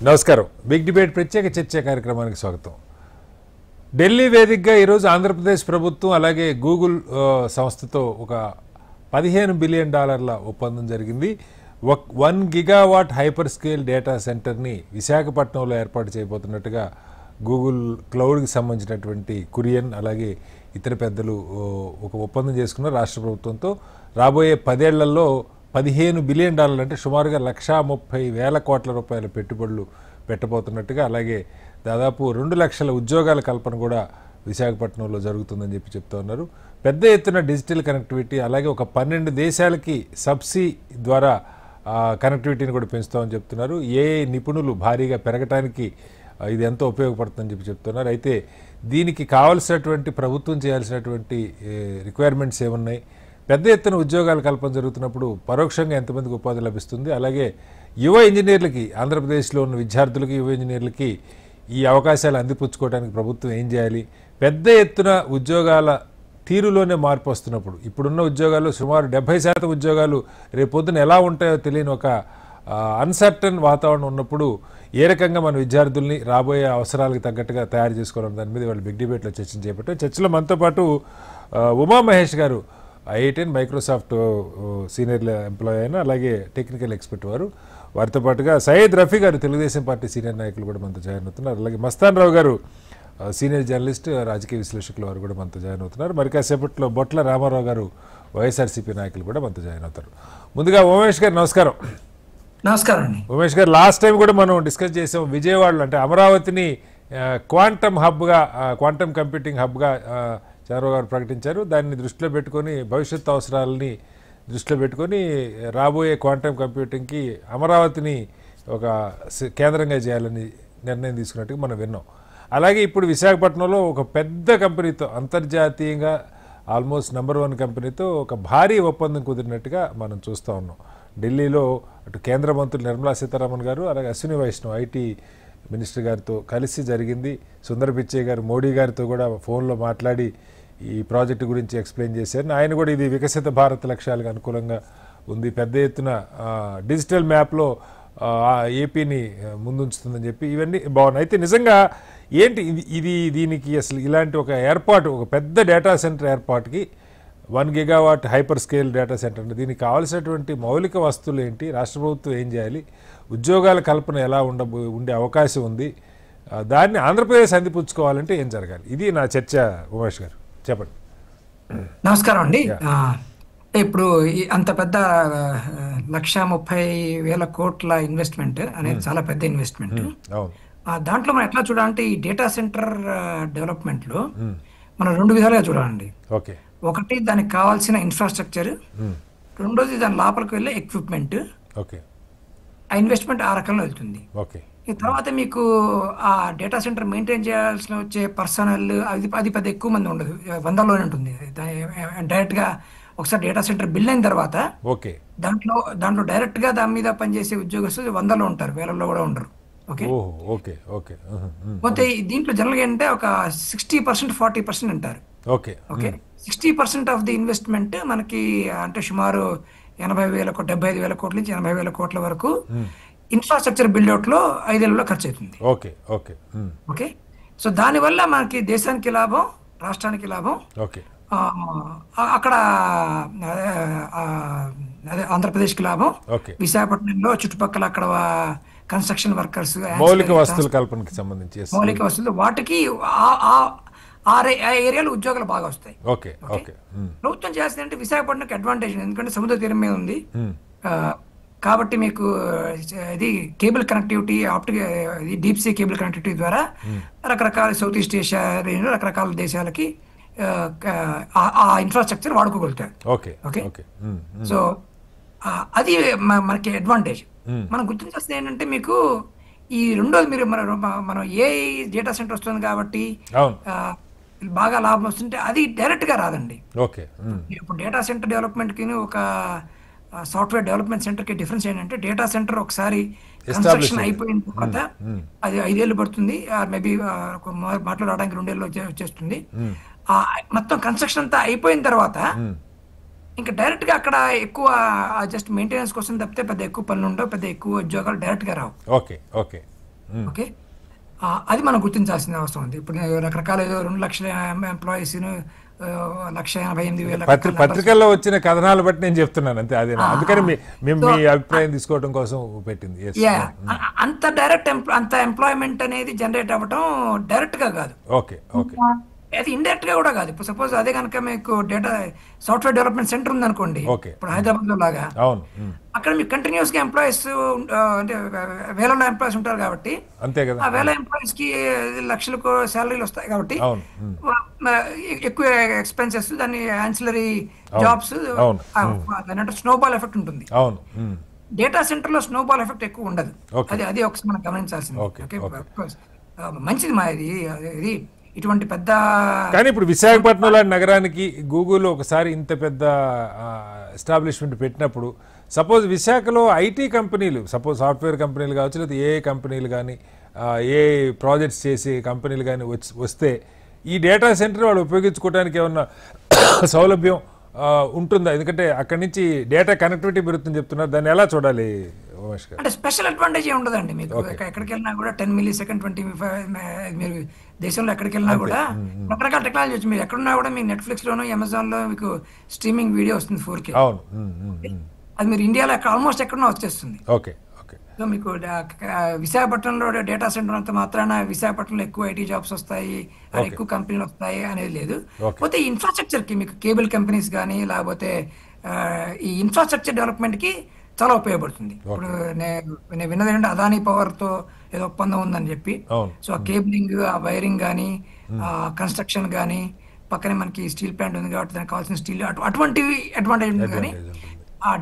నమస్కారం. Big debate ప్రత్యేక చర్చ కార్యక్రమానికి స్వాగతం. ఢిల్లీ వేదికగా ఈరోజు ఆంధ్రప్రదేశ్ ప్రభుత్వం అలాగే గూగుల్ సంస్థతో ఒక $15 బిలియన్ ఒప్పందం జరిగింది. 1 గిగావాట్ హైపర్ స్కేల్ డేటా సెంటర్ని విశాఖపట్నంలో ఏర్పాటు చేయబోతున్నట్టుగా గూగుల్ క్లౌడ్కి సంబంధించినటువంటి కురియన్ అలాగే ఇతర పెద్దలు ఒక ఒప్పందం చేసుకున్నారు రాష్ట్ర ప్రభుత్వంతో. రాబోయే 10 ఏళ్లలో $15 బిలియన్ అంటే సుమారుగా 1,30,000 కోట్ల రూపాయల పెట్టుబడులు పెట్టబోతున్నట్టుగా, అలాగే దాదాపు 2 లక్షల ఉద్యోగాల కల్పన కూడా విశాఖపట్నంలో జరుగుతుందని చెప్తూ ఉన్నారు. పెద్ద ఎత్తున డిజిటల్ కనెక్టివిటీ అలాగే ఒక 12 దేశాలకి సబ్సీ ద్వారా కనెక్టివిటీని కూడా పెంచుతామని చెప్తున్నారు. నిపుణులు భారీగా పెరగటానికి ఇది ఎంతో ఉపయోగపడుతుందని చెప్తున్నారు. అయితే దీనికి కావాల్సినటువంటి ప్రభుత్వం చేయాల్సినటువంటి రిక్వైర్మెంట్స్ ఏమున్నాయి, పెద్ద ఎత్తున ఉద్యోగాల కల్పన జరుగుతున్నప్పుడు పరోక్షంగా ఎంతమందికి ఉపాధి లభిస్తుంది, అలాగే యువ ఇంజనీర్లకి ఆంధ్రప్రదేశ్లో ఉన్న విద్యార్థులకి యువ ఇంజనీర్లకి ఈ అవకాశాలు అందిపుచ్చుకోవడానికి ప్రభుత్వం ఏం చేయాలి, పెద్ద ఎత్తున ఉద్యోగాల తీరులోనే మార్పు వస్తున్నప్పుడు ఇప్పుడున్న ఉద్యోగాల్లో సుమారు 70% ఉద్యోగాలు రేపొద్దున ఎలా ఉంటాయో తెలియని ఒక అన్సర్టన్ వాతావరణం ఉన్నప్పుడు ఏ రకంగా మన విద్యార్థుల్ని రాబోయే అవసరాలకు తగ్గట్టుగా తయారు చేసుకోవాలని దాని మీద వాళ్ళు బిగ్ డిబేట్లో చర్చ చేపట్టారు. చర్చలో మనతో పాటు ఉమా మహేష్ గారు IIT మైక్రోసాఫ్ట్ సీనియర్ ఎంప్లాయీ అయినా అలాగే టెక్నికల్ ఎక్స్పర్ట్ వారితో పాటుగా సయ్యద్ రఫీ గారు తెలుగుదేశం పార్టీ సీనియర్ నాయకులు కూడా మనతో జాయిన్ అవుతున్నారు. అలాగే మస్తాన్ రావు గారు సీనియర్ జర్నలిస్ట్ రాజకీయ విశ్లేషకులు వారు కూడా మనతో జాయిన్ అవుతున్నారు. మరి కాసేపట్లో బొట్ల రామారావు గారు వైఎస్ఆర్సీపీ నాయకులు కూడా మనతో జాయిన్ అవుతారు. ముందుగా ఉమేష్ గారు నమస్కారం. నమస్కారం అండి. ఉమేష్ గారు, లాస్ట్ టైం కూడా మనం డిస్కస్ చేసాం విజయవాడలో అంటే అమరావతిని క్వాంటమ్ హబ్గా క్వాంటమ్ కంప్యూటింగ్ హబ్గా చంద్రబాబు గారు ప్రకటించారు. దాన్ని దృష్టిలో పెట్టుకొని భవిష్యత్తు అవసరాలని దృష్టిలో పెట్టుకొని రాబోయే క్వాంటమ్ కంప్యూటింగ్కి అమరావతిని ఒక కేంద్రంగా చేయాలని నిర్ణయం తీసుకున్నట్టుగా మనం విన్నాం. అలాగే ఇప్పుడు విశాఖపట్నంలో ఒక పెద్ద కంపెనీతో అంతర్జాతీయంగా ఆల్మోస్ట్ నెంబర్ 1 కంపెనీతో ఒక భారీ ఒప్పందం కుదిరినట్టుగా మనం చూస్తూ ఉన్నాం. ఢిల్లీలో అటు కేంద్ర మంత్రులు నిర్మలా సీతారామన్ గారు అలాగే అశ్విని వైష్ణవ్ IT మినిస్టర్ గారితో కలిసి జరిగింది. సుందర్ పిచ్చే గారు మోడీ గారితో కూడా ఫోన్లో మాట్లాడి ఈ ప్రాజెక్టు గురించి ఎక్స్ప్లెయిన్ చేశారు. ఆయన కూడా ఇది వికసిత భారత్ లక్ష్యాలకు అనుకూలంగా ఉంది, పెద్ద ఎత్తున డిజిటల్ మ్యాప్లో ఏపీని ముందుంచుతుందని చెప్పి ఇవన్నీ బాగున్నాయి. అయితే నిజంగా ఏంటి దీనికి అసలు ఇలాంటి ఒక ఏర్పాటు, ఒక పెద్ద డేటా సెంటర్ ఏర్పాటుకి 1 gigawatt hyper scale data centre అంటే దీనికి కావాల్సినటువంటి మౌలిక వస్తువులు ఏంటి, రాష్ట్ర ప్రభుత్వం ఏం చేయాలి, ఉద్యోగాల కల్పన ఎలా ఉండే అవకాశం ఉంది, దాన్ని ఆంధ్రప్రదేశ్ అందిపుచ్చుకోవాలంటే ఏం జరగాలి? ఇది నా చర్చ. ఉమేష్ గారు చెప్పండి. నమస్కారం అండి. ఇప్పుడు అంత పెద్ద 1,30,000 కోట్ల ఇన్వెస్ట్మెంట్ అనేది చాలా పెద్ద ఇన్వెస్ట్మెంట్. దాంట్లో మనం ఎట్లా చూడాలంటే ఈ డేటా సెంటర్ డెవలప్మెంట్లో మనం 2 విధాలుగా చూడాలండి. ఒకటి దానికి కావాల్సిన ఇన్ఫ్రాస్ట్రక్చర్, రెండోది దాని లోపలికి వెళ్ళే ఎక్విప్మెంట్. ఆ ఇన్వెస్ట్మెంట్ ఆ రకంలో వెళ్తుంది. ఈ తర్వాత మీకు ఆ డేటా సెంటర్ మెయింటైన్ చేయాల్సిన వచ్చే పర్సనల్ అది పెద్ద ఎక్కువ మంది ఉండదు, 100లోనే ఉంటుంది. డైరెక్ట్గా ఒకసారి డేటా సెంటర్ బిల్డ్ అయిన తర్వాత దాంట్లో డైరెక్ట్గా దాని మీద పనిచేసే ఉద్యోగస్తులు 100లో ఉంటారు, 1000లో కూడా ఉండరు. పోతే దీంట్లో జనరల్గా ఏంటంటే ఒక 60% 40% అంటారు. 60% ఆఫ్ ది ఇన్వెస్ట్మెంట్ మనకి అంటే సుమారు 75,000 కోట్ల నుంచి 80,000 కోట్ల వరకు ఇన్ఫ్రాస్ట్రక్చర్ బిల్డౌట్ లో 5 ఏళ్లలో ఖర్చు అవుతుంది. ఓకే, సో దానివల్ల మనకి దేశానికి లాభం, రాష్ట్రానికి లాభం. అక్కడ అదే ఆంధ్రప్రదేశ్కి లాభం, విశాఖపట్నంలో చుట్టుపక్కల అక్కడ కన్స్ట్రక్షన్ వర్కర్స్, మౌలిక వస్తువుల కల్పనకి సంబంధించి మౌలిక వస్తువులు వాటికి ఆ ఏరియాలో ఉద్యోగాలు బాగా వస్తాయి. ప్రభుత్వం చేస్తుందంటే విశాఖపట్నంకి అడ్వాంటేజ్, ఎందుకంటే సముద్ర తీరం మీద ఉంది కాబట్టి మీకు ఇది cable connectivity, deep sea cable connectivity ద్వారా రకరకాల సౌత్ ఈస్ట్ ఏషియా రేంజ్లో రకరకాల దేశాలకి ఆ ఇన్ఫ్రాస్ట్రక్చర్ వాడుకోగలుగుతారు. ఓకే, సో అది మనకి అడ్వాంటేజ్. మనం గుర్తించాల్సింది ఏంటంటే మీకు ఈ రెండోది మీరు మనం ఏ డేటా సెంటర్ వస్తుంది కాబట్టి బాగా లాభం వస్తుంటే అది డైరెక్ట్ గా రాదండి. ఇప్పుడు డేటా సెంటర్ డెవలప్మెంట్ కి ఒక సాఫ్ట్వేర్ డెవలప్మెంట్ సెంటర్ కి డిఫరెన్స్ ఏంటంటే డేటా సెంటర్ ఒకసారి కన్స్ట్రక్షన్ అయిపోయిన తర్వాత అది 5 ఏళ్ళు పడుతుంది, మేబీ మాటలు రావడానికి 2 ఏళ్ళు వచ్చేస్తుంది. మొత్తం కన్స్ట్రక్షన్ అంతా అయిపోయిన తర్వాత ఇంకా డైరెక్ట్ గా అక్కడ ఎక్కువ జస్ట్ మెయింటెనెన్స్ కోసం తప్పితే పెద్ద ఎక్కువ పనులు ఉండవు, పెద్ద ఎక్కువ ఉద్యోగాలు డైరెక్ట్ గా రావు. ఓకే ఓకే ఓకే, అది మనం గుర్తించాల్సిన అవసరం ఉంది. ఇప్పుడు రకరకాల 2 లక్షల ఎంప్లాయీస్, 1,88,000 పత్రికల్లో వచ్చిన కథనాలు బట్టి నేను చెప్తున్నాను అంతే. అదే అందుకని మేము మీ అభిప్రాయం తీసుకోవడం కోసం పెట్టింది. అంత అంత ఎంప్లాయ్మెంట్ అనేది జనరేట్ అవ్వటం డైరెక్ట్ గా కాదు. ఓకే ఓకే, అది ఇండైరెక్ట్ గా కూడా కాదు. ఇప్పుడు సపోజ్ అదే కనుక మీకు డేటా సాఫ్ట్వేర్ డెవలప్మెంట్ సెంటర్ ఉంది అనుకోండి, ఇప్పుడు హైదరాబాద్ లో లాగా, అక్కడ మీకు కంటిన్యూస్ గా ఎంప్లాయీస్ అంటే వేలలో ఎంప్లాయీస్ ఉంటారు కాబట్టి అంతే కదా, ఆ వేల ఎంప్లాయీస్ కి లక్షలకు శాలరీలు వస్తాయి కాబట్టి ఎక్కువ ఎక్స్పెన్సెస్, దాన్ని యాన్సిలరీ జాబ్స్, స్నోబాల్ ఎఫెక్ట్ ఉంటుంది. డేటా సెంటర్ లో స్నోబాల్ ఎఫెక్ట్ ఎక్కువ ఉండదు. అది ఒకసారి మనం గమనించాల్సింది. మంచిది మా ఇది ఇటువంటి పెద్ద. కానీ ఇప్పుడు విశాఖపట్నం లాంటి నగరానికి గూగుల్ ఒకసారి ఇంత పెద్ద ఎస్టాబ్లిష్మెంట్ పెట్టినప్పుడు, సపోజ్ విశాఖలో ఐటీ కంపెనీలు, సపోజ్ సాఫ్ట్వేర్ కంపెనీలు కావచ్చు, లేదా ఏ కంపెనీలు కానీ, ఏ ప్రాజెక్ట్స్ చేసే కంపెనీలు కానీ వస్తే ఈ డేటా సెంటర్ వాళ్ళు ఉపయోగించుకోవడానికి ఏమన్నా సౌలభ్యం ఉంటుందా? ఎందుకంటే అక్కడి నుంచి డేటా కనెక్టివిటీ పెరుగుతుందని చెప్తున్నారు, దాన్ని ఎలా చూడాలి ఉమేష్ గారు? అంటే స్పెషల్ అడ్వాంటేజ్ ఉండదండి మీకు. ఎక్కడికి వెళ్ళినా కూడా 10 millisecond 25 మీరు దేశంలో ఎక్కడికి వెళ్ళినా కూడా రకరకాల టెక్నాలజీ వచ్చి, మీరు ఎక్కడున్నా కూడా మీకు నెట్ఫ్లిక్స్ లోను, అమెజాన్ లో మీకు స్ట్రీమింగ్ వీడియో వస్తుంది 4K. అది మీరు ఇండియాలో ఆల్మోస్ట్ ఎక్కడున్నా వచ్చేస్తుంది. సో మీకు విశాఖపట్నంలో డేటా సెంటర్ అంత మాత్రాన విశాఖపట్నంలో ఎక్కువ ఐటీ జాబ్స్ వస్తాయి, ఎక్కువ కంపెనీలు వస్తాయి అనేది లేదు. పోతే ఇన్ఫ్రాస్ట్రక్చర్ కి మీకు కేబుల్ కంపెనీస్ కానీ, లేకపోతే ఈ ఇన్ఫ్రాస్ట్రక్చర్ డెవలప్మెంట్ కి చాలా ఉపయోగపడుతుంది. ఇప్పుడు నేను విన్నది ఏంటంటే అదానీ పవర్ తో ఏదో ఒప్పందం ఉందని చెప్పి, సో ఆ కేబులింగ్, ఆ వైరింగ్ కానీ, కన్స్ట్రక్షన్ కానీ, పక్కనే మనకి స్టీల్ ప్లాంట్ ఉంది కాబట్టి దానికి కావాల్సిన స్టీల్, అటువంటివి అడ్వాంటేజ్ ఉంది. కానీ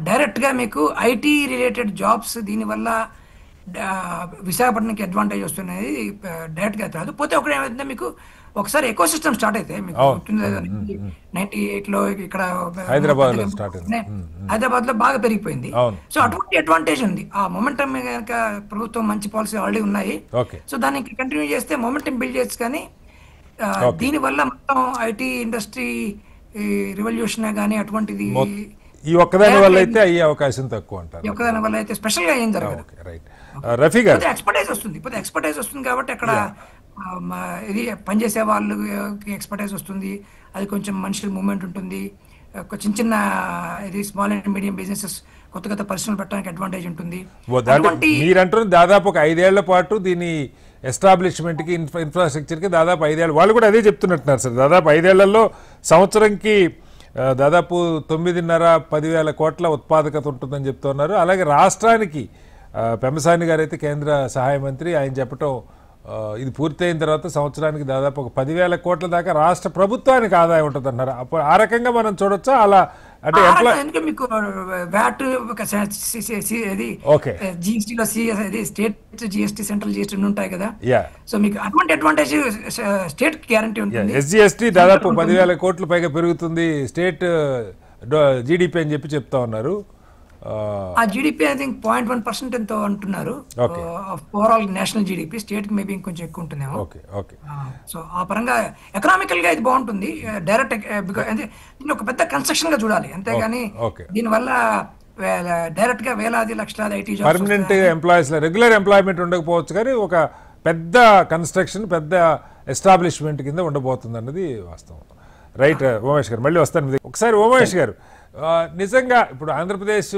డైరెక్ట్ గా మీకు ఐటీ రిలేటెడ్ జాబ్స్ దీనివల్ల విశాఖపట్నంకి అడ్వాంటేజ్ వస్తున్నది డైరెక్ట్ గా కాదు. పోతే ఒకటి ఏమైందంటే మీకు ఒకసారి ఎకో సిస్టమ్ స్టార్ట్ అయితే, మీకు 98 లో ఇక్కడ హైదరాబాద్ లో బాగా పెరిగిపోయింది. సో అటువంటి అడ్వాంటేజ్ ఉంది. ఆ మొమెంటం కనుక ప్రభుత్వం మంచి పాలసీ ఆల్రెడీ ఉన్నాయి, సో దాన్ని కంటిన్యూ చేస్తే మొమెంటం బిల్డ్ చేయొచ్చు. కానీ దీనివల్ల మొత్తం ఐటీ ఇండస్ట్రీ రివల్యూషన్ కానీ అటువంటిది ఈ ఒక్కదాని వల్ల అయితే అయ్యే అవకాశం తక్కువ అంటారు. ఒక్కదాని వల్ల అయితే స్పెషల్ గా ఏం జరగదు. రఫీ గారు, ఎక్స్పర్టైజ్ వస్తుంది కాబట్టి అక్కడ ఇది పనిచేసే వాళ్ళకి ఎక్స్పర్టైజ్ వస్తుంది. అది కొంచెం మనుషుల మూవ్మెంట్ ఉంటుంది. చిన్న చిన్న ఇది స్మాల్ అండ్ మీడియం బిజినెసెస్ కొత్త పరిశ్రమలు పెట్టడానికి అడ్వాంటేజ్ ఉంటుంది. మీరంటున్న దాదాపు ఒక 5 ఏళ్ల పాటు దీని ఎస్టాబ్లిష్మెంట్ కి, ఇన్ఫ్రాస్ట్రక్చర్ కి దాదాపు 5 ఏళ్ళు, వాళ్ళు కూడా అదే చెప్తున్నట్టున్నారు సార్. దాదాపు 5 ఏళ్లలో సంవత్సరంకి దాదాపు 9,500-10,000 కోట్ల ఉత్పాదకత ఉంటుందని చెప్తున్నారు. అలాగే రాష్ట్రానికి పెమ్మసాని గారు అయితే కేంద్ర సహాయ మంత్రి, ఆయన చెప్పటం ఇది పూర్తయిన తర్వాత సంవత్సరానికి దాదాపు ఒక 10,000 కోట్ల దాకా రాష్ట్ర ప్రభుత్వానికి ఆదాయం ఉంటుంది అన్నారు. అప్పుడు ఆ రకంగా మనం చూడొచ్చా? అలా అంటే మీకు వ్యాట్ జిఎస్టీలో స్టేట్ జిఎస్టీ, సెంట్రల్ జిఎస్టీ ఉంటాయి కదా, సో మీకు అటువంటి అడ్వాంటేజ్ స్టేట్ గ్యారంటీ ఉంటుంది. ఎస్జిఎస్టీ దాదాపు 10,000 కోట్ల పైగా పెరుగుతుంది స్టేట్ జీడిపి అని చెప్తా ఉన్నారు. ఆ జీడిపి ఐ థింక్ 0.1% ఎంతో అంటున్నారు ఓవరాల్ నేషనల్ జీడిపి. స్టేట్ కి మేబీ ఇంకొంచెం ఎక్కువ ఉంటుందేమో. సో ఆ పరంగా ఎకనామికల్ గా ఇది బాగుంటుంది. డైరెక్ట్ దీన్ని ఒక పెద్ద కన్స్ట్రక్షన్ గా చూడాలి, అంతేగాని దీనివల్ల డైరెక్ట్ గా వేలాది లక్షలాది IT jobs, permanent employees, regular employment ఉండకపోవచ్చు, కానీ ఒక పెద్ద కన్స్ట్రక్షన్, పెద్ద ఎస్టాబ్లిష్మెంట్ కింద ఉండబోతుంది అన్నది వాస్తవం. రైట్ ఉమేష్ గారు, మళ్ళీ వస్తాను. ఒకసారి ఉమేష్ గారు, నిజంగా ఇప్పుడు ఆంధ్రప్రదేశ్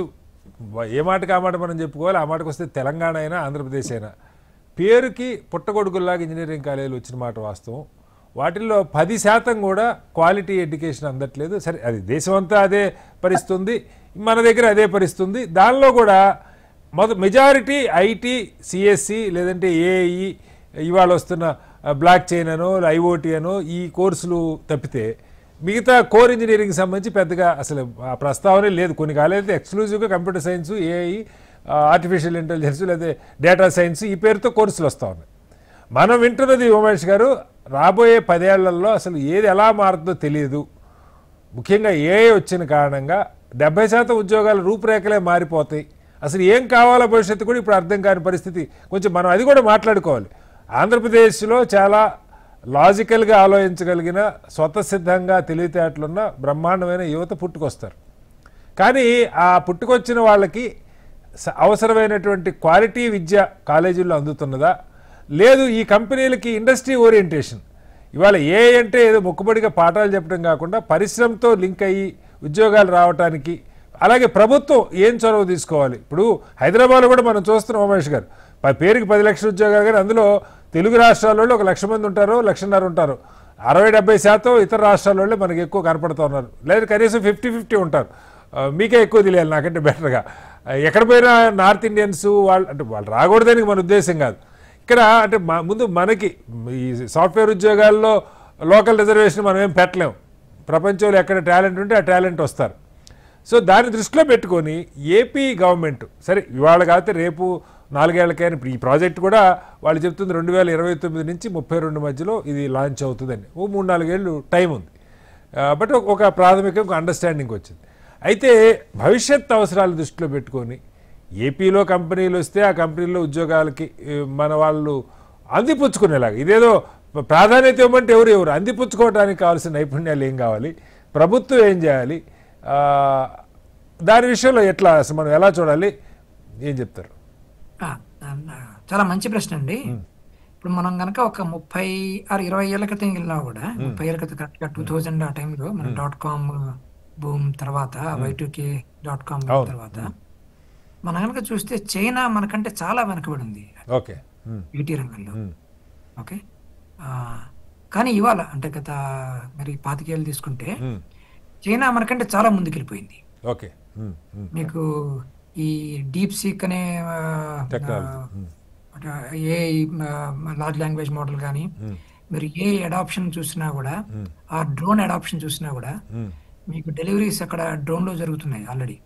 ఏ మాటకి ఆ మాట మనం చెప్పుకోవాలి. ఆ మాటకు వస్తే తెలంగాణ అయినా ఆంధ్రప్రదేశ్ అయినా పేరుకి పుట్టగొడుగుల్లాగా ఇంజనీరింగ్ కాలేజీలు వచ్చిన మాట వాస్తవం. వాటిల్లో 10% కూడా క్వాలిటీ ఎడ్యుకేషన్ అందట్లేదు. సరే, అది దేశమంతా అదే పరిస్థితుంది, మన దగ్గర అదే పరిస్థితుంది. దానిలో కూడా మెజారిటీ ఐటీ, సిఎస్సి, లేదంటే ఏఈ, ఇవాళ వస్తున్న బ్లాక్ చైన్ అనో, ఐఓటీ అనో ఈ కోర్సులు తప్పితే మిగతా కోర్ ఇంజనీరింగ్ సంబంధించి పెద్దగా అసలు ఆ ప్రస్తావనే లేదు. కొన్ని కాలేజీలు ఎక్స్క్లూజివ్గా computer science, AI, artificial intelligence, లేదా డేటా సైన్స్ ఈ పేరుతో కోర్సులు వస్తూ ఉన్నాయి. మనం వింటున్నది ఉమేష్ గారు, రాబోయే 10 ఏళ్లలో అసలు ఏది ఎలా మారుతుందో తెలియదు. ముఖ్యంగా ఏఐ వచ్చిన కారణంగా 70% ఉద్యోగాల రూపురేఖలే మారిపోతాయి. అసలు ఏం కావాలో భవిష్యత్తు కూడా ఇప్పుడు అర్థం కాని పరిస్థితి. కొంచెం మనం అది కూడా మాట్లాడుకోవాలి. ఆంధ్రప్రదేశ్లో చాలా లాజికల్గా ఆలోచించగలిగిన, స్వతసిద్ధంగా తెలివితేటలున్న బ్రహ్మాండమైన యువత పుట్టుకొస్తారు. కానీ ఆ పుట్టుకొచ్చిన వాళ్ళకి అవసరమైనటువంటి క్వాలిటీ విద్య కాలేజీల్లో అందుతున్నదా? లేదు ఈ కంపెనీలకి ఇండస్ట్రీ ఓరియంటేషన్. ఇవాళ ఏ అంటే ఏదో మొక్కుబడిగా పాఠాలు చెప్పడం కాకుండా పరిశ్రమతో లింక్ అయ్యి ఉద్యోగాలు రావడానికి, అలాగే ప్రభుత్వం ఏం చొరవ తీసుకోవాలి. ఇప్పుడు హైదరాబాద్లో కూడా మనం చూస్తున్నాం ఉమేష్ గారు, పేరుకి 10 లక్షల ఉద్యోగాలు, కానీ అందులో తెలుగు రాష్ట్రాల వాళ్ళు 1 లక్ష మంది ఉంటారు, 1,500,000 ఉంటారు. 60-70% ఇతర రాష్ట్రాల వాళ్ళే మనకి ఎక్కువ కనపడుతూ ఉన్నారు. లేదా కనీసం 50-50 ఉంటారు. మీకే ఎక్కువ తెలియాలి నాకంటే బెటర్గా. ఎక్కడ పోయినా నార్త్ ఇండియన్స్ వాళ్ళు, అంటే వాళ్ళు రాకూడదని మన ఉద్దేశం కాదు. ఇక్కడ అంటే ముందు మనకి ఈ సాఫ్ట్వేర్ ఉద్యోగాల్లో లోకల్ రిజర్వేషన్ మనం ఏం పెట్టలేం. ప్రపంచంలో ఎక్కడ టాలెంట్ ఉంటే ఆ టాలెంట్ వస్తారు. సో దాన్ని దృష్టిలో పెట్టుకొని ఏపీ గవర్నమెంట్ సరే ఇవాళ కాకపోతే రేపు 4 ఏళ్లకైనా, ఇప్పుడు ఈ ప్రాజెక్ట్ కూడా వాళ్ళు చెప్తుంది 2029 నుంచి 32 మధ్యలో ఇది లాంచ్ అవుతుందని. 3-4 ఏళ్ళు టైం ఉంది. బట్ ఒక ప్రాథమిక ఒక అండర్స్టాండింగ్ వచ్చింది. అయితే భవిష్యత్ అవసరాలు దృష్టిలో పెట్టుకొని ఏపీలో కంపెనీలు వస్తే ఆ కంపెనీల్లో ఉద్యోగాలకి మన వాళ్ళు అందిపుచ్చుకునేలాగా, ఇదేదో ప్రాధాన్యత ఇవ్వమంటే ఎవరు అందిపుచ్చుకోవడానికి కావాల్సిన నైపుణ్యాలు ఏం కావాలి, ప్రభుత్వం ఏం చేయాలి, దాని విషయంలో ఎట్లా అసలు మనం ఎలా చూడాలి, ఏం చెప్తారు? చాలా మంచి ప్రశ్న అండి. ఇప్పుడు మనం కనుక ఒక 30-20 ఏళ్ల క్రితం వెళ్ళినా కూడా, 30 ఏళ్ల క్రితం కరెక్ట్గా 2000 ఆ టైంలో మన .com బూమ్ తర్వాత, Y2K.com తర్వాత మనం కనుక చూస్తే చైనా మనకంటే చాలా వెనకబడి ఉంది ఐటీ రంగంలో. ఓకే, కానీ ఇవాళ అంటే గత మరి 25 ఏళ్ళు తీసుకుంటే చైనా మనకంటే చాలా ముందుకెళ్ళిపోయింది. మీకు ఈ డీప్ సీక్ అనే ఏ లార్జ్ లాంగ్వేజ్ మోడల్ కానీ, మీరు ఏ అడాప్షన్ చూసినా కూడా, ఆ డ్రోన్ అడాప్షన్ చూసినా కూడా మీకు డెలివరీస్ అక్కడ డ్రోన్లో జరుగుతున్నాయి ఆల్రెడీ.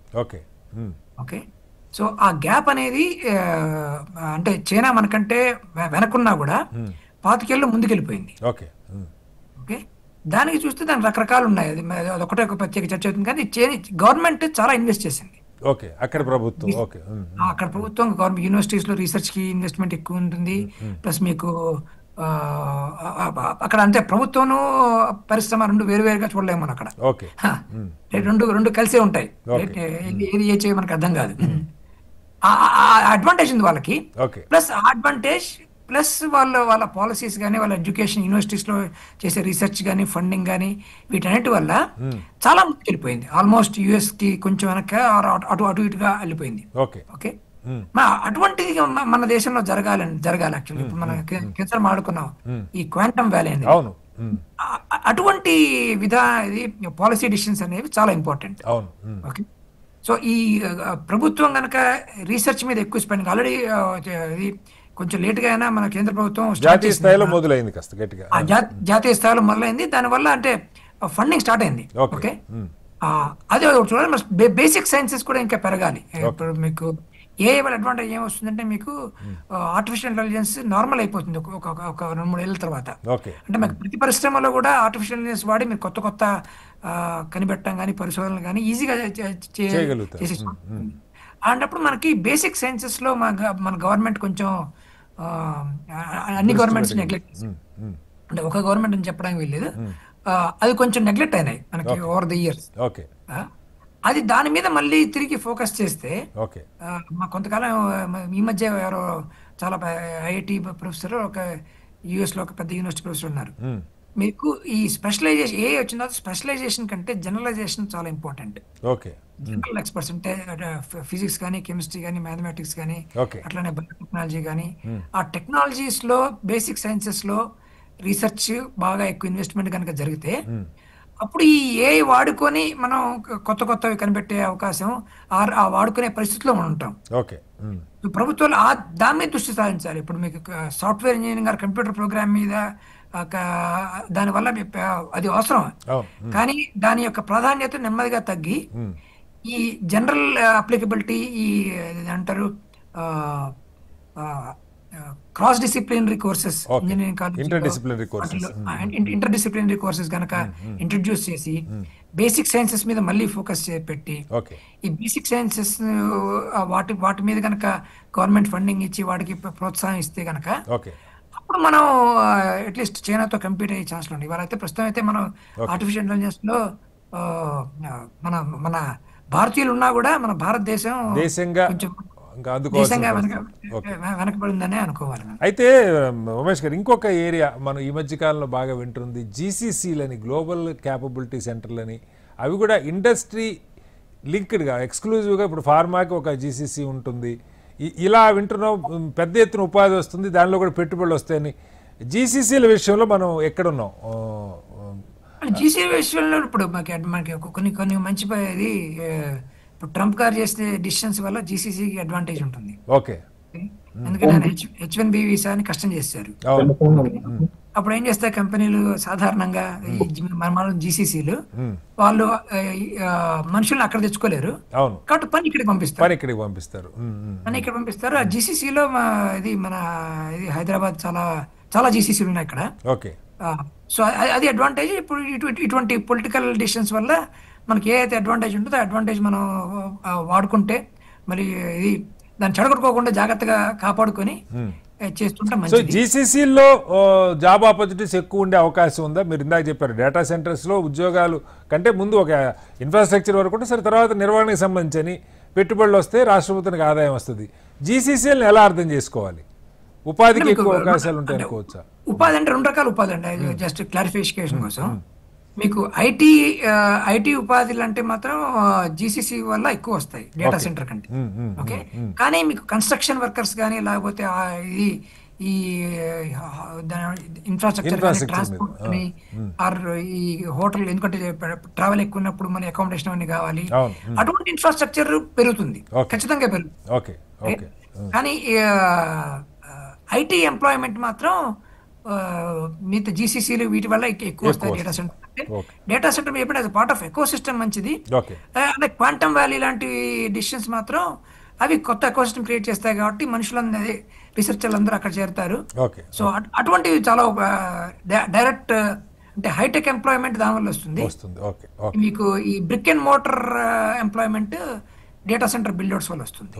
ఓకే, సో ఆ గ్యాప్ అనేది అంటే చైనా మనకంటే వెనకున్నా కూడా 25 ఏళ్ళు ముందుకెళ్ళిపోయింది. ఓకే, దానికి చూస్తే దానికి రకరకాలు ఉన్నాయి. అది ఒకటే ఒక ప్రత్యేక చర్చ అవుతుంది. కానీ గవర్నమెంట్ చాలా ఇన్వెస్ట్ చేసింది. అక్కడ ప్రభుత్వం గవర్నమెంట్ యూనివర్సిటీస్ లో రీసెర్చ్ కి ఇన్వెస్ట్మెంట్ ఎక్కువ ఉంటుంది. ప్లస్ మీకు అక్కడ అంటే ప్రభుత్వం పరిశ్రమ రెండు వేరువేరుగా చూడలేము మనం అక్కడ. రెండు కలిసే ఉంటాయి. ఏది ఏ చేయ మనకు అర్థం కాదు. అడ్వాంటేజ్ ఉంది వాళ్ళకి. ప్లస్ అడ్వాంటేజ్ ప్లస్ వాళ్ళ పాలసీస్ కానీ, వాళ్ళ ఎడ్యుకేషన్ యూనివర్సిటీస్ లో చేసే రీసెర్చ్ కానీ, ఫండింగ్ కానీ, వీటన్నిటి వల్ల చాలా ముందుకు వెళ్ళిపోయింది. ఆల్మోస్ట్ యుఎస్ కి కొంచెం వెనక అటు ఇటుగా వెళ్ళిపోయింది. ఓకే, అటువంటిది మన దేశంలో జరగాలి యాక్చువల్లీ. ఇప్పుడు మనం కింద మాడుకున్నాం ఈ క్వాంటమ్ వ్యాలీ అనేది. అటువంటి పాలసీ డిసిషన్స్ అనేవి చాలా ఇంపార్టెంట్. ఓకే, సో ఈ ప్రభుత్వం కనుక రీసెర్చ్ మీద ఎక్కువ స్పెండింగ్, ఆల్రెడీ ఇది కొంచెం లేట్గా అయినా మన కేంద్ర ప్రభుత్వం జాతీయ స్థాయిలో మొదలైంది, కాస్త గట్టిగా జాతీయ స్థాయిలో మొదలైంది. దానివల్ల అంటే ఫండింగ్ స్టార్ట్ అయింది. ఓకే, అదే చూడాలి. బేసిక్ సైన్సెస్ కూడా ఇంకా పెరగాలి. ఇప్పుడు మీకు వాళ్ళ అడ్వాంటేజ్ ఏమొస్తుందంటే, మీకు ఆర్టిఫిషియల్ ఇంటెలిజెన్స్ నార్మల్ అయిపోతుంది ఒక 2-3 ఏళ్ళ తర్వాత. అంటే మీకు ప్రతి పరిశ్రమలో కూడా ఆర్టిఫిషియల్ ఇంటెలిజెన్స్ వాడి మీరు కొత్త కనిపెట్టడం కానీ, పరిశోధనలు కానీ ఈజీగా చేసి అన్నప్పుడు మనకి బేసిక్ సైన్సెస్ లో మన గవర్నమెంట్ కొంచెం అన్ని గవర్నమెంట్స్ నెగ్లెక్ట్, అంటే ఒక గవర్నమెంట్ అని చెప్పడానికి వెళ్ళలేదు, అది కొంచెం నెగ్లెక్ట్ అయినాయి మనకి ఓవర్ ద ఇయర్స్. అది దాని మీద మళ్ళీ తిరిగి ఫోకస్ చేస్తే, కొంతకాలం ఈ మధ్య ఎవరో చాలా ఐఐటి ప్రొఫెసర్, ఒక యుఎస్ లో ఒక పెద్ద యూనివర్సిటీ ప్రొఫెసర్ ఉన్నారు. మీకు ఈ స్పెషలైజేషన్ వచ్చిన స్పెషలైజేషన్ కంటే జనరలైజేషన్ చాలా ఇంపార్టెంట్. జనరల్ ఎక్స్పర్ట్స్ అంటే ఫిజిక్స్ కానీ, కెమిస్ట్రీ కానీ, మ్యాథమెటిక్స్ కానీ, అట్లానే బయోటెక్నాలజీ కానీ, ఆ టెక్నాలజీస్ లో బేసిక్ సైన్సెస్ లో రీసెర్చ్ బాగా ఎక్కువ ఇన్వెస్ట్మెంట్ కనుక జరిగితే, అప్పుడు ఈ ఏఐ వాడుకొని మనం కొత్తవి కనిపెట్టే అవకాశం, ఆ వాడుకునే పరిస్థితిలో మనం ఉంటాం. ప్రభుత్వాలు దాని మీద దృష్టి సాధించాలి. ఇప్పుడు మీకు సాఫ్ట్వేర్ ఇంజనీరింగ్, కంప్యూటర్ ప్రోగ్రామ్ మీద దానివల్ల అది అవసరం, కానీ దాని యొక్క ప్రాధాన్యత నెమ్మదిగా తగ్గి ఈ జనరల్ అప్లికబిలిటీ, ఈ అంటారు cross disciplinary courses, engineering college inter disciplinary courses కనుక ఇంట్రడ్యూస్ చేసి బేసిక్ సైన్సెస్ మీద మళ్ళీ ఫోకస్ పెట్టి, ఈ బేసిక్ సైన్సెస్ వాటి మీద కనుక గవర్నమెంట్ ఫండింగ్ ఇచ్చి వాటికి ప్రోత్సాహం ఇస్తే కనుక అప్పుడు మనం అట్లీస్ట్ చైనాతో కంపీట్ అయ్యే ఛాన్స్ ఉంది. ఇవాళ అయితే ప్రస్తుతం అయితే మనం ఆర్టిఫిషియల్ ఇంటెలిజెన్స్ లో మన భారతీయులు ఉన్నా కూడా మన భారతదేశం దేశంగా ఇంకా అందుకోవాల్సిన దేశంగా పరిస్థితి. వెనకబడిందనే అనుకోవాలి మనం. అయితే ఉమేష్ గారు, ఇంకొక ఏరియా మనం ఈ మధ్యకాలంలో బాగా వింటుంది, జీసీసీలని, గ్లోబల్ క్యాపబిలిటీ సెంటర్లని. అవి కూడా ఇండస్ట్రీ లింక్డ్గా, ఎక్స్క్లూజివ్గా. ఇప్పుడు ఫార్మాకి ఒక జీసీసీ ఉంటుంది. ఇలా వింటున్నాం, పెద్ద ఎత్తున ఉపాధి వస్తుంది, దానిలో కూడా పెట్టుబడులు వస్తాయని. జీసీసీల విషయంలో మనం ఎక్కడున్నాం? జీసీ విషయంలో ఇప్పుడు మనకి కొన్ని కొన్ని మంచి ఇది ఇప్పుడు ట్రంప్ గారు చేసే డిసిషన్స్ వల్ల జీసీసీకి అడ్వాంటేజ్ ఉంటుంది. ఓకే. ఎందుకంటే ఆయన H1B వీసాని కష్టం చేశారు. అప్పుడు ఏం చేస్తాయి కంపెనీలు సాధారణంగా మన జీసీసీలు వాళ్ళు మనుషుల్ని అక్కడ తెచ్చుకోలేరు కాబట్టి పని ఇక్కడికి పంపిస్తారు. ఇక్కడ పంపిస్తారు. ఆ జీసీసీలో ఇది మన ఇది హైదరాబాద్ చాలా జీసీసీలు ఉన్నాయి ఇక్కడ. ఓకే. సో అది అడ్వాంటేజ్. ఇప్పుడు ఇటువంటి పొలిటికల్ డిసిషన్స్ వల్ల మనకి ఏ అయితే అడ్వాంటేజ్ ఉంటుందో ఆ అడ్వాంటేజ్ మనం వాడుకుంటే మరి ఇది దాన్ని చెడగొట్టుకోకుండా జాగ్రత్తగా కాపాడుకొని చేస్తుంటే మంచిది. జీసీసీలో జాబ్ ఆపర్చునిటీస్ ఎక్కువ ఉండే అవకాశం ఉందా? మీరు ఇందాక చెప్పారు డేటా సెంటర్స్లో ఉద్యోగాలు కంటే ముందు ఒక ఇన్ఫ్రాస్ట్రక్చర్ వరకు ఉంటే సరే, తర్వాత నిర్వహణకు సంబంధించి పెట్టుబడులు వస్తే రాష్ట్ర ప్రభుత్వానికి ఆదాయం వస్తుంది. జీసీసీలను ఎలా అర్థం చేసుకోవాలి? ఉపాధికి ఎక్కువ అవకాశాలు ఉంటాయి అనుకోవచ్చా? ఉపాధి అంటే రెండు రకాల ఉపాధి అండి. జస్ట్ క్లారిఫికేషన్ కోసం, మీకు ఐటీ ఉపాధులు అంటే మాత్రం జీసీసీ వల్ల ఎక్కువ వస్తాయి డేటా సెంటర్ కంటే. ఓకే. కానీ మీకు కన్స్ట్రక్షన్ వర్కర్స్ కానీ లేకపోతే ఈ ఇన్ఫ్రాస్ట్రక్చర్ కానీ, ట్రాన్స్పోర్ట్ కానీ, ఆర్ ఈ హోటల్, ఎందుకంటే ట్రావెల్ ఎక్కువ ఉన్నప్పుడు మన అకామిడేషన్ అన్ని కావాలి, అటువంటి ఇన్ఫ్రాస్ట్రక్చర్ పెరుగుతుంది, ఖచ్చితంగా పెరుగుతుంది. కానీ ఐటీ ఎంప్లాయ్మెంట్ మాత్రం మిగతా జీసీసీలు వీటి వల్ల ఎక్కువ వస్తాయి. డేటా సెంటర్ ఎప్పుడైతే పార్ట్ ఆఫ్ ఎకో సిస్టమ్ మంచిది. అంటే క్వాంటమ్ వ్యాలీ లాంటి డిసిషన్స్ మాత్రం అవి కొత్త ఎకో సిస్టమ్ క్రియేట్ చేస్తాయి కాబట్టి మనుషులందరూ, రీసెర్చర్లు అందరూ అక్కడ చేరుతారు. సో అటువంటివి చాలా డైరెక్ట్ అంటే హైటెక్ ఎంప్లాయ్మెంట్ దానివల్ల వస్తుంది. మీకు ఈ brick and motor employment data centre builders వల్ల వస్తుంది.